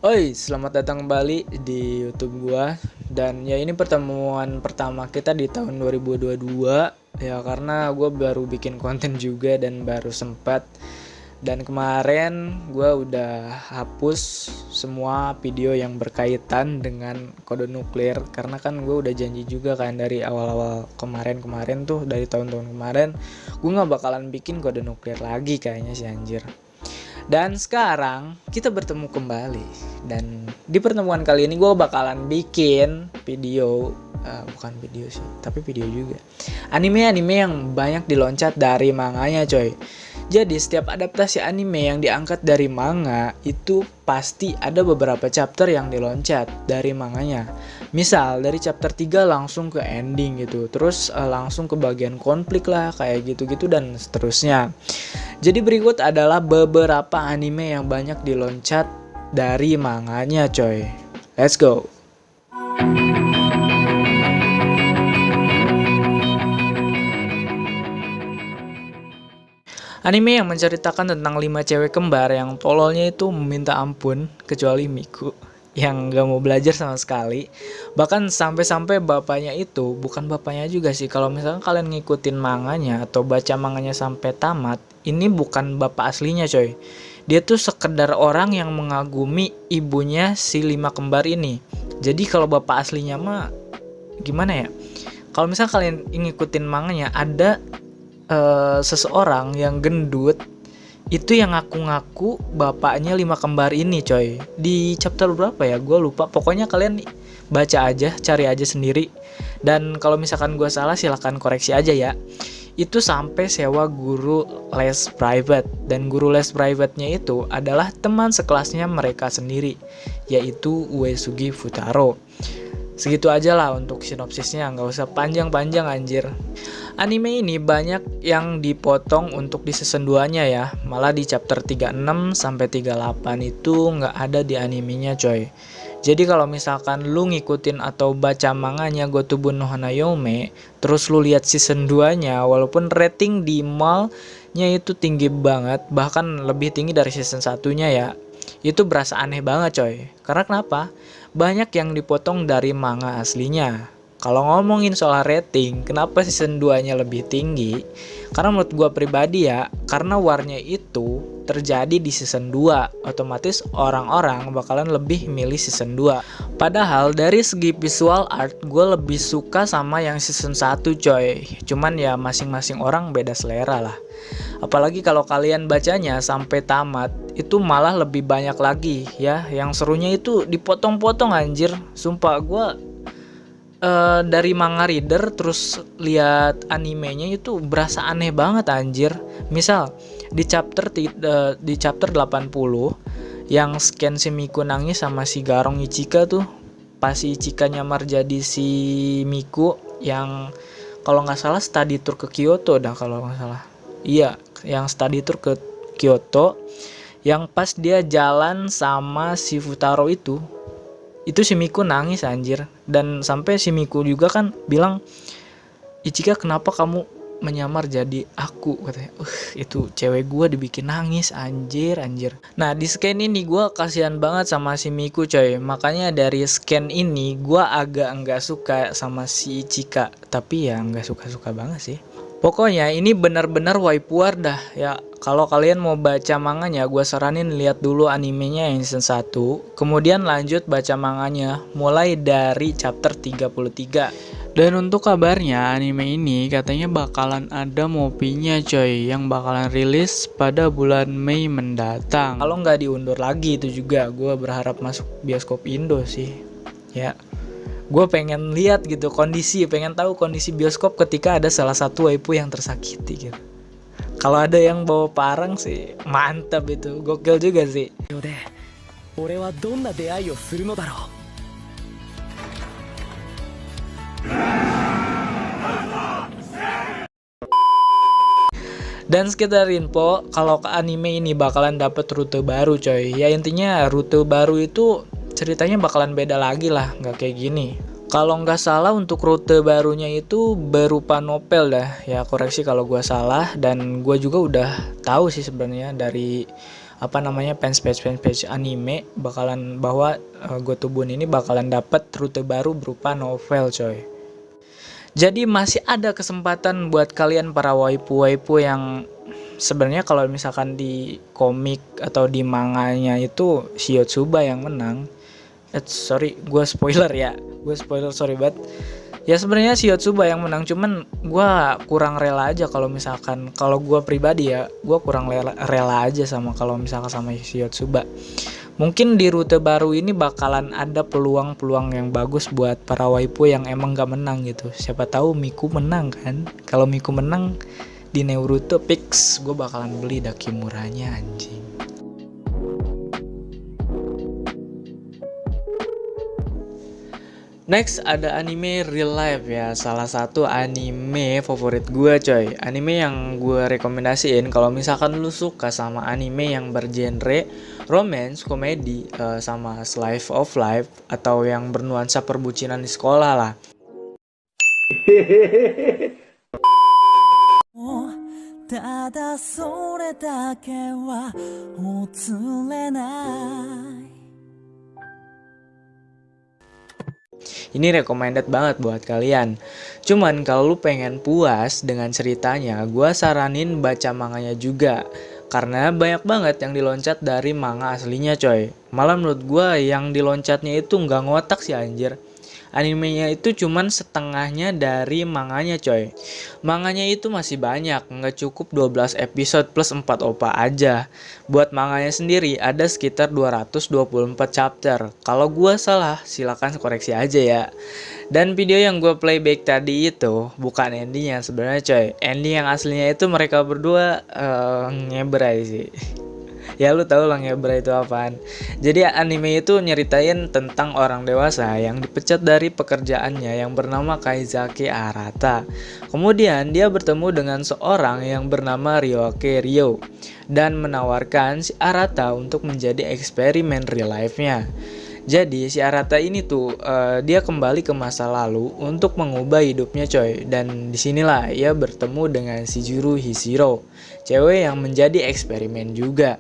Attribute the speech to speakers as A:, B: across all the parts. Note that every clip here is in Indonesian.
A: Oi, selamat datang kembali di YouTube gua. Dan ya ini pertemuan pertama kita di tahun 2022. Ya karena gua baru bikin konten juga dan baru sempat. Dan kemarin gua udah hapus semua video yang berkaitan dengan kode nuklir. Karena kan gue udah janji juga kan dari awal-awal kemarin tuh, dari tahun-tahun kemarin, gue gak bakalan bikin kode nuklir lagi kayaknya sih anjir. Dan sekarang kita bertemu kembali. Dan di pertemuan kali ini gue bakalan bikin video, bukan video sih, tapi video juga. Anime-anime yang banyak diloncat dari manganya coy. Jadi setiap adaptasi anime yang diangkat dari manga itu pasti ada beberapa chapter yang diloncat dari manganya. Misal dari chapter 3 langsung ke ending gitu. Terus langsung ke bagian konflik lah kayak gitu-gitu dan seterusnya. Jadi berikut adalah beberapa anime yang banyak diloncat dari manganya coy. Let's go. Anime yang menceritakan tentang 5 cewek kembar yang tololnya itu meminta ampun, kecuali Miku yang gak mau belajar sama sekali. Bahkan sampai-sampai bapaknya itu, bukan bapaknya juga sih, kalau misalkan kalian ngikutin manganya atau baca manganya sampai tamat, ini bukan bapak aslinya coy. Dia tuh sekedar orang yang mengagumi ibunya si 5 kembar ini. Jadi kalau bapak aslinya mah gimana ya? Kalau misalkan kalian ngikutin manganya, ada seseorang yang gendut itu yang ngaku-ngaku bapaknya 5 kembar ini coy. Di chapter berapa ya, gue lupa. Pokoknya kalian baca aja, cari aja sendiri. Dan kalau misalkan gue salah silahkan koreksi aja ya. Itu sampai sewa guru les private. Dan guru les private-nya itu adalah teman sekelasnya mereka sendiri, yaitu Uesugi Futaro. Segitu aja lah untuk sinopsisnya, nggak usah panjang-panjang anjir. Anime ini banyak yang dipotong untuk di season 2-nya ya. Malah di chapter 36 sampai 38 itu nggak ada di animenya coy. Jadi kalau misalkan lu ngikutin atau baca manganya Gotobun no Hanayome, terus lu lihat season 2-nya, walaupun rating di mall-nya itu tinggi banget, bahkan lebih tinggi dari season 1-nya ya, itu berasa aneh banget coy. Karena kenapa? Banyak yang dipotong dari manga aslinya. Kalau ngomongin soal rating, kenapa season 2-nya lebih tinggi? Karena menurut gua pribadi ya, karena warnya itu terjadi di season 2, otomatis orang-orang bakalan lebih milih season 2. Padahal dari segi visual art, gue lebih suka sama yang season 1 coy. Cuman ya masing-masing orang beda selera lah. Apalagi kalau kalian bacanya sampai tamat, itu malah lebih banyak lagi ya. Yang serunya itu dipotong-potong anjir. Sumpah gue dari manga reader terus lihat animenya itu berasa aneh banget anjir. Misal di chapter 80 yang scan si Miku nangis sama si Garong Ichika tuh, pas si Ichika nyamar jadi si Miku yang kalau nggak salah study tour ke Kyoto dah, kalau nggak salah. Iya, yang study tour ke Kyoto, yang pas dia jalan sama si Futaro itu si Miku nangis anjir. Dan sampai si Miku juga kan bilang, Ichika kenapa kamu menyamar jadi aku, katanya. Itu cewek gue dibikin nangis anjir. Nah di scan ini gue kasihan banget sama si Miku coy. Makanya dari scan ini gue agak nggak suka sama si Ichika. Tapi ya nggak suka-suka banget sih. Pokoknya ini benar-benar waipuar dah ya. Kalau kalian mau baca manganya, gue saranin lihat dulu animenya yang season 1, kemudian lanjut baca manganya mulai dari chapter 33. Dan untuk kabarnya, anime ini katanya bakalan ada movie-nya coy, yang bakalan rilis pada bulan Mei mendatang. Kalau nggak diundur lagi itu juga, gue berharap masuk bioskop Indo sih ya. Gue pengen lihat gitu pengen tahu kondisi bioskop ketika ada salah satu waifu yang tersakiti gitu. Kalau ada yang bawa parang sih mantap, itu gokil juga sih. Dan sekedar info, kalau ke anime ini bakalan dapet rute baru coy. Ya intinya rute baru itu ceritanya bakalan beda lagi lah, nggak kayak gini. Kalau nggak salah untuk rute barunya itu berupa novel dah ya, koreksi kalau gue salah. Dan gue juga udah tahu sih sebenarnya dari apa namanya fanpage anime bakalan bahwa Gotobun ini bakalan dapat rute baru berupa novel coy. Jadi masih ada kesempatan buat kalian para waifu-waifu yang sebenarnya kalau misalkan di komik atau di manganya itu Shiotsuba yang menang. Sorry, gue spoiler ya. Sorry banget. Ya sebenarnya Shiotsuba yang menang, cuman gue kurang rela aja kalau misalkan, kalau gue pribadi ya, gue kurang rela aja sama kalau misalkan sama Shiotsuba. Mungkin di rute baru ini bakalan ada peluang-peluang yang bagus buat para waifu yang emang gak menang gitu. Siapa tahu Miku menang kan. Kalau Miku menang di Naruto fix gue bakalan beli Dakimuranya anjing. Next ada anime Real Life ya, salah satu anime favorit gue coy. Anime yang gue rekomendasiin kalau misalkan lu suka sama anime yang bergenre romance, komedi, sama slice of life atau yang bernuansa perbucinan di sekolah lah. Ini recommended banget buat kalian. Cuman kalau lu pengen puas dengan ceritanya, gue saranin baca manganya juga. Karena banyak banget yang diloncat dari manga aslinya coy. Malah menurut gue yang diloncatnya itu nggak ngotak sih anjir. Animenya itu cuman setengahnya dari manganya coy. Manganya itu masih banyak, nggak cukup 12 episode plus 4 OVA aja. Buat manganya sendiri ada sekitar 224 chapter. Kalau gua salah silakan koreksi aja ya. Dan video yang gue playback tadi itu bukan endingnya sebenarnya coy. Ending yang aslinya itu mereka berdua ngebrai sih. Ya lu tau lah ngebra itu apaan. Jadi anime itu nyeritain tentang orang dewasa yang dipecat dari pekerjaannya yang bernama Kaizaki Arata. Kemudian dia bertemu dengan seorang yang bernama Ryoke Ryo dan menawarkan si Arata untuk menjadi eksperimen real life-nya. Jadi si Arata ini tuh dia kembali ke masa lalu untuk mengubah hidupnya coy. Dan disinilah ia bertemu dengan si Juru Hishiro, cewek yang menjadi eksperimen juga.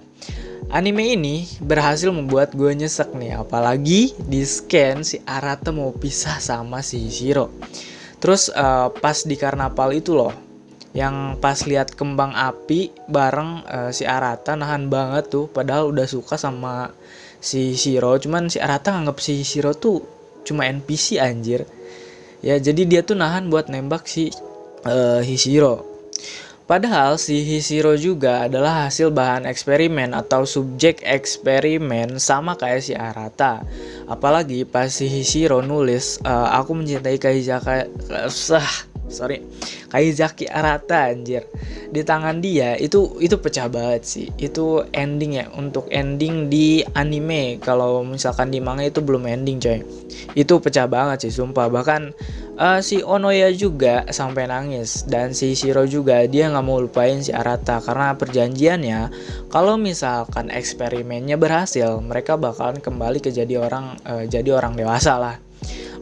A: Anime ini berhasil membuat gue nyesek nih, apalagi di scan si Arata mau pisah sama si Hishiro. Terus pas di karnaval itu loh, yang pas lihat kembang api bareng si Arata nahan banget tuh, padahal udah suka sama si Hishiro, cuman si Arata nganggap si Hishiro tuh cuma NPC anjir. Ya jadi dia tuh nahan buat nembak si Hishiro. Padahal si Hishiro juga adalah hasil bahan eksperimen atau subjek eksperimen sama kayak si Arata. Apalagi pas si Hishiro nulis aku mencintai Kaizaki Arata anjir. Di tangan dia itu pecah banget sih. Itu ending ya, untuk ending di anime. Kalau misalkan di manga itu belum ending coy. Itu pecah banget sih sumpah. Bahkan si Onoya juga sampai nangis, dan si Shiro juga dia nggak mau lupain si Arata karena perjanjiannya kalau misalkan eksperimennya berhasil mereka bakalan kembali ke jadi orang dewasa lah.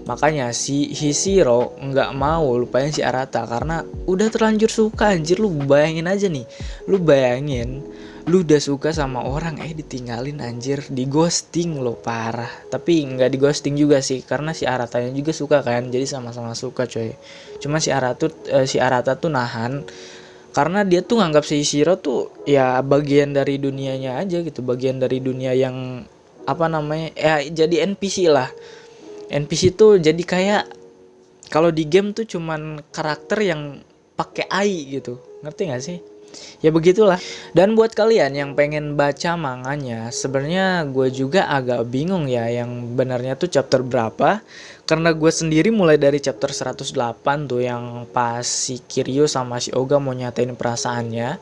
A: Makanya si Hishiro nggak mau lupain si Arata karena udah terlanjur suka anjir. Lu bayangin aja nih, lu udah suka sama orang ditinggalin anjir, di ghosting lo, parah. Tapi nggak di ghosting juga sih karena si Aratanya juga suka kan, jadi sama-sama suka coy. Cuma si Arata tuh nahan karena dia tuh nganggap si Shiro tuh ya bagian dari dunianya aja gitu, bagian dari dunia yang apa namanya ya, jadi NPC lah. NPC tuh jadi kayak kalau di game tuh cuman karakter yang pakai AI gitu, ngerti gak sih? Ya begitulah. Dan buat kalian yang pengen baca manganya, sebenarnya gue juga agak bingung ya yang benarnya tuh chapter berapa. Karena gue sendiri mulai dari chapter 108 tuh yang pas si Kiryu sama si Oga mau nyatain perasaannya.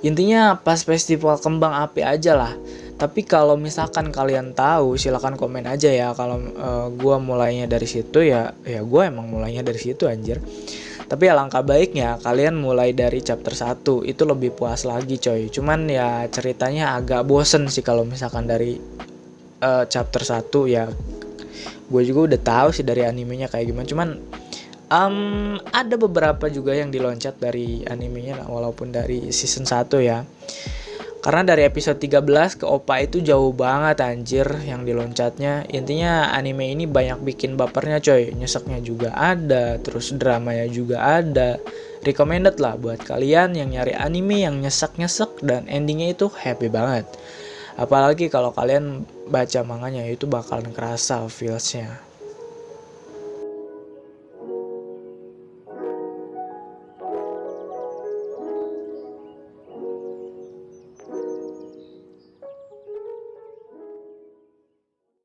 A: Intinya pas festival kembang api aja lah. Tapi kalau misalkan kalian tahu silahkan komen aja ya. Kalau gue mulainya dari situ ya gue emang mulainya dari situ anjir. Tapi alangkah baiknya kalian mulai dari chapter 1, itu lebih puas lagi coy. Cuman ya ceritanya agak bosen sih kalau misalkan dari chapter 1 ya. Gue juga udah tahu sih dari animenya kayak gimana. Cuman ada beberapa juga yang diloncat dari animenya walaupun dari season 1 ya. Karena dari episode 13 ke OPA itu jauh banget anjir yang diloncatnya. Intinya anime ini banyak bikin bapernya coy. Nyeseknya juga ada, terus dramanya juga ada. Recommended lah buat kalian yang nyari anime yang nyesek-nyesek dan endingnya itu happy banget. Apalagi kalau kalian baca manganya itu bakalan kerasa feelsnya.